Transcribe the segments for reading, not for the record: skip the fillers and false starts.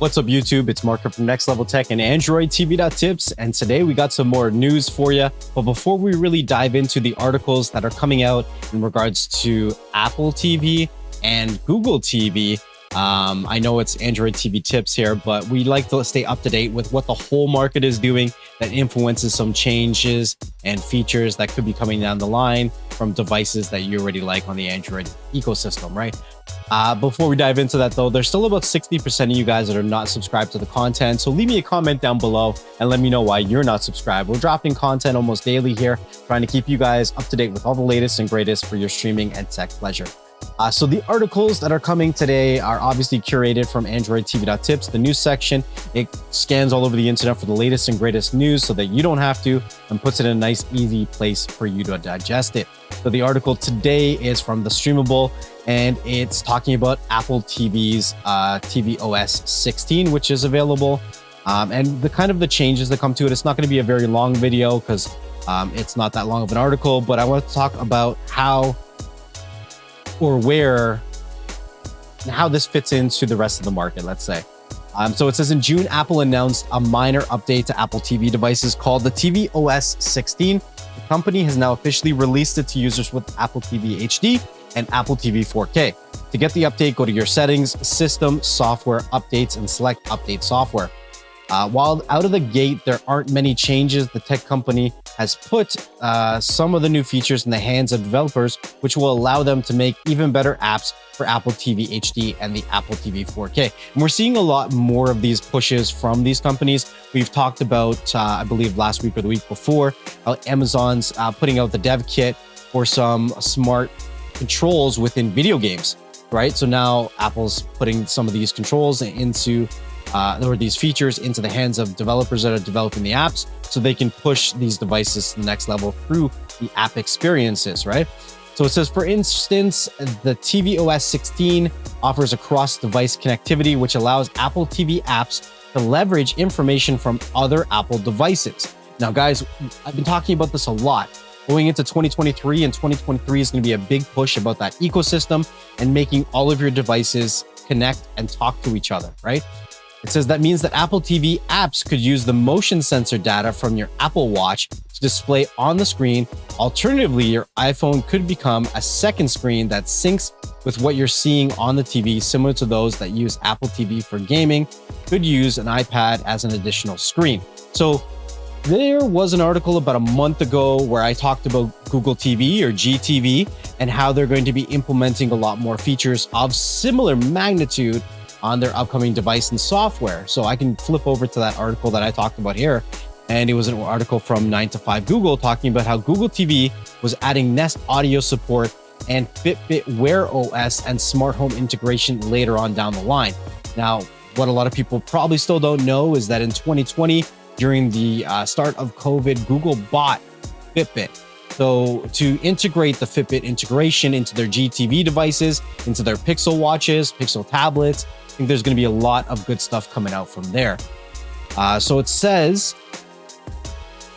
What's up, YouTube? It's Marco from Next Level Tech and Android TV.tips, and today we got some more news for you. But before we really dive into the articles that are coming out in regards to Apple TV and Google TV, I know it's Android TV tips here, but we like to stay up to date with what the whole market is doing that influences some changes and features that could be coming down the line from devices that you already like on the Android ecosystem, right? Before we dive into that though, there's still about 60% of you guys that are not subscribed to the content. So leave me a comment down below and let me know why you're not subscribed. We're dropping content almost daily here, trying to keep you guys up to date with all the latest and greatest for your streaming and tech pleasure. So the articles that are coming today are obviously curated from Android TV.tips, the news section. It scans all over the internet for the latest and greatest news so that you don't have to, and puts it in a nice, easy place for you to digest it. So the article today is from The Streamable, and it's talking about Apple TV's tvOS 16, which is available, and the changes that come to it. It's not going to be a very long video because it's not that long of an article, but I want to talk about how this fits into the rest of the market, let's say. So it says in June, Apple announced a minor update to Apple TV devices called the tvOS 16. The company has now officially released it to users with Apple TV HD and Apple TV 4K. To get the update, go to your settings, system, software, updates, and select update software. While out of the gate, there aren't many changes, the tech company has put some of the new features in the hands of developers, which will allow them to make even better apps for Apple TV HD and the Apple TV 4K. And we're seeing a lot more of these pushes from these companies. We've talked about, I believe last week or the week before, Amazon's putting out the dev kit for some smart controls within video games, right? So now Apple's putting some of these controls into or these features into the hands of developers that are developing the apps so they can push these devices to the next level through the app experiences, right? So it says, for instance, the tvOS 16 offers a cross-device connectivity, which allows Apple TV apps to leverage information from other Apple devices. Now, guys, I've been talking about this a lot. Going into 2023, and 2023 is going to be a big push about that ecosystem and making all of your devices connect and talk to each other, right? It says that means that Apple TV apps could use the motion sensor data from your Apple Watch to display on the screen. Alternatively, your iPhone could become a second screen that syncs with what you're seeing on the TV, similar to those that use Apple TV for gaming, could use an iPad as an additional screen. So there was an article about a month ago where I talked about Google TV or GTV and how they're going to be implementing a lot more features of similar magnitude on their upcoming device and software. So I can flip over to that article that I talked about here. And it was an article from 9to5 Google talking about how Google TV was adding Nest audio support and Fitbit Wear OS and smart home integration later on down the line. Now, what a lot of people probably still don't know is that in 2020, during the start of COVID, Google bought Fitbit. So to integrate the Fitbit integration into their GTV devices, into their Pixel watches, Pixel tablets, I think there's going to be a lot of good stuff coming out from there. So it says,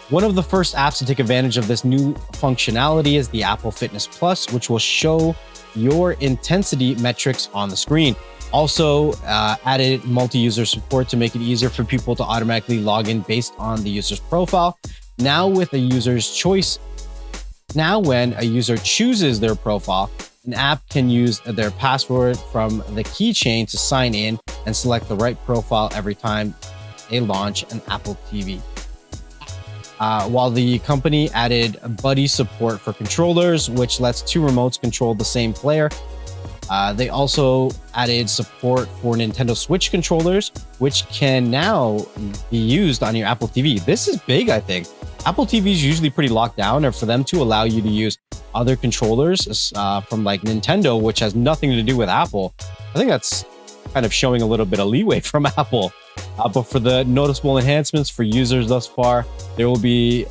one of the first apps to take advantage of this new functionality is the Apple Fitness Plus, which will show your intensity metrics on the screen. Also added multi-user support to make it easier for people to automatically log in based on the user's profile. Now with a user's choice, when a user chooses their profile, an app can use their password from the keychain to sign in and select the right profile every time they launch an Apple TV. While the company added buddy support for controllers, which lets two remotes control the same player. They also added support for Nintendo Switch controllers, which can now be used on your Apple TV. This is big, I think. Apple TV is usually pretty locked down, and for them to allow you to use other controllers from like Nintendo, which has nothing to do with Apple, I think that's kind of showing a little bit of leeway from Apple. But for the noticeable enhancements for users thus far, there will be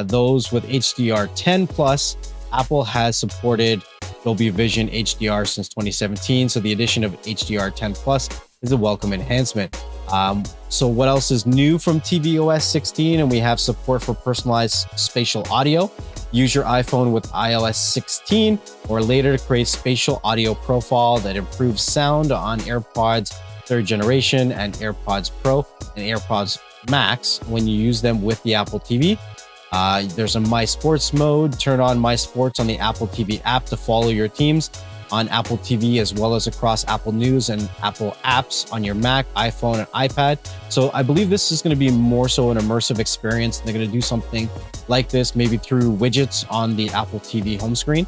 those with HDR10 Plus. Apple has supported Dolby Vision HDR since 2017, so the addition of HDR10 Plus is a welcome enhancement. So what else is new from tvOS 16? And we have support for personalized spatial audio. Use your iPhone with iOS 16 or later to create spatial audio profile that improves sound on AirPods 3rd generation and AirPods Pro and AirPods Max when you use them with the Apple TV. There's a My Sports mode. Turn on My Sports on the Apple TV app to follow your teams on Apple TV, as well as across Apple News and Apple apps on your Mac, iPhone, and iPad. So I believe this is going to be more so an immersive experience. They're going to do something like this, maybe through widgets on the Apple TV home screen.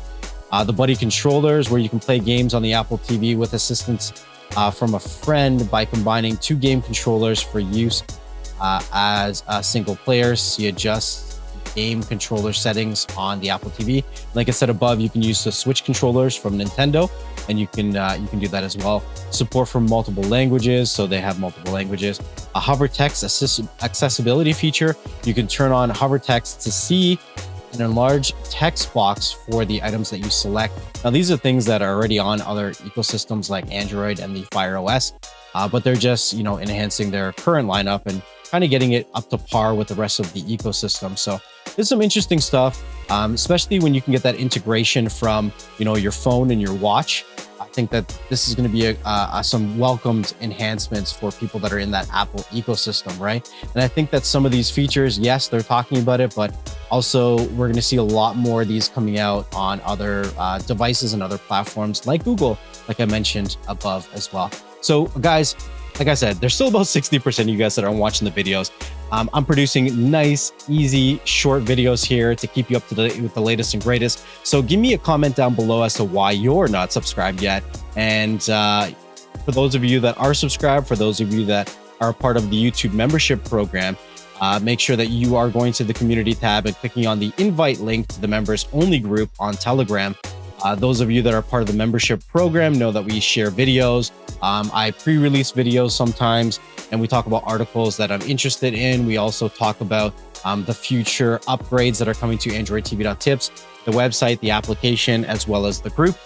The Buddy controllers, where you can play games on the Apple TV with assistance from a friend by combining 2 game controllers for use as a single player. So you adjust game controller settings on the Apple TV. Like I said above, you can use the Switch controllers from Nintendo, and you can do that as well. Support for multiple languages, so they have multiple languages. A hover text accessibility feature. You can turn on hover text to see an enlarged text box for the items that you select. Now, these are things that are already on other ecosystems like Android and the Fire OS, but they're just, enhancing their current lineup and kind of getting it up to par with the rest of the ecosystem. So there's some interesting stuff, especially when you can get that integration from, your phone and your watch. I think that this is going to be some welcomed enhancements for people that are in that Apple ecosystem, right? And I think that some of these features, yes, they're talking about it, but also we're going to see a lot more of these coming out on other devices and other platforms like Google, like I mentioned above as well. So guys, like I said, there's still about 60% of you guys that are watching the videos. I'm producing nice, easy, short videos here to keep you up to date with the latest and greatest. So give me a comment down below as to why you're not subscribed yet. And for those of you that are subscribed, for those of you that are a part of the YouTube membership program, make sure that you are going to the community tab and clicking on the invite link to the members only group on Telegram. Those of you that are part of the membership program know that we share videos. I pre-release videos sometimes, and we talk about articles that I'm interested in. We also talk about the future upgrades that are coming to AndroidTV.tips, the website, the application, as well as the group.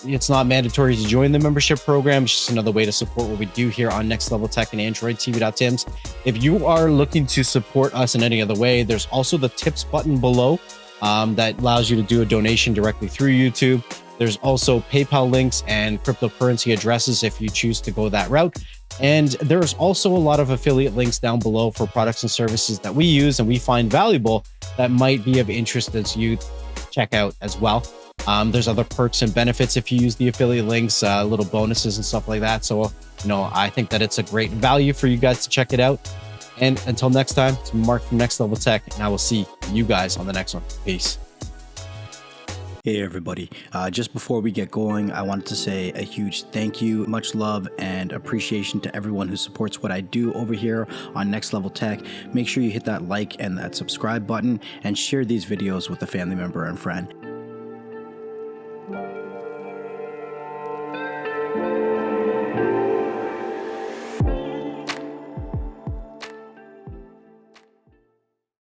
It's not mandatory to join the membership program. It's just another way to support what we do here on Next Level Tech and AndroidTV.tips. If you are looking to support us in any other way, there's also the tips button below. That allows you to do a donation directly through YouTube. There's also PayPal links and cryptocurrency addresses if you choose to go that route. And there's also a lot of affiliate links down below for products and services that we use and we find valuable that might be of interest as you check out as well. There's other perks and benefits if you use the affiliate links, little bonuses and stuff like that. So, I think that it's a great value for you guys to check it out. And until next time, it's Mark from Next Level Tech, and I will see you guys on the next one. Peace. Hey everybody, just before we get going, I wanted to say a huge thank you, much love and appreciation to everyone who supports what I do over here on Next Level Tech. Make sure you hit that like and that subscribe button and share these videos with a family member and friend.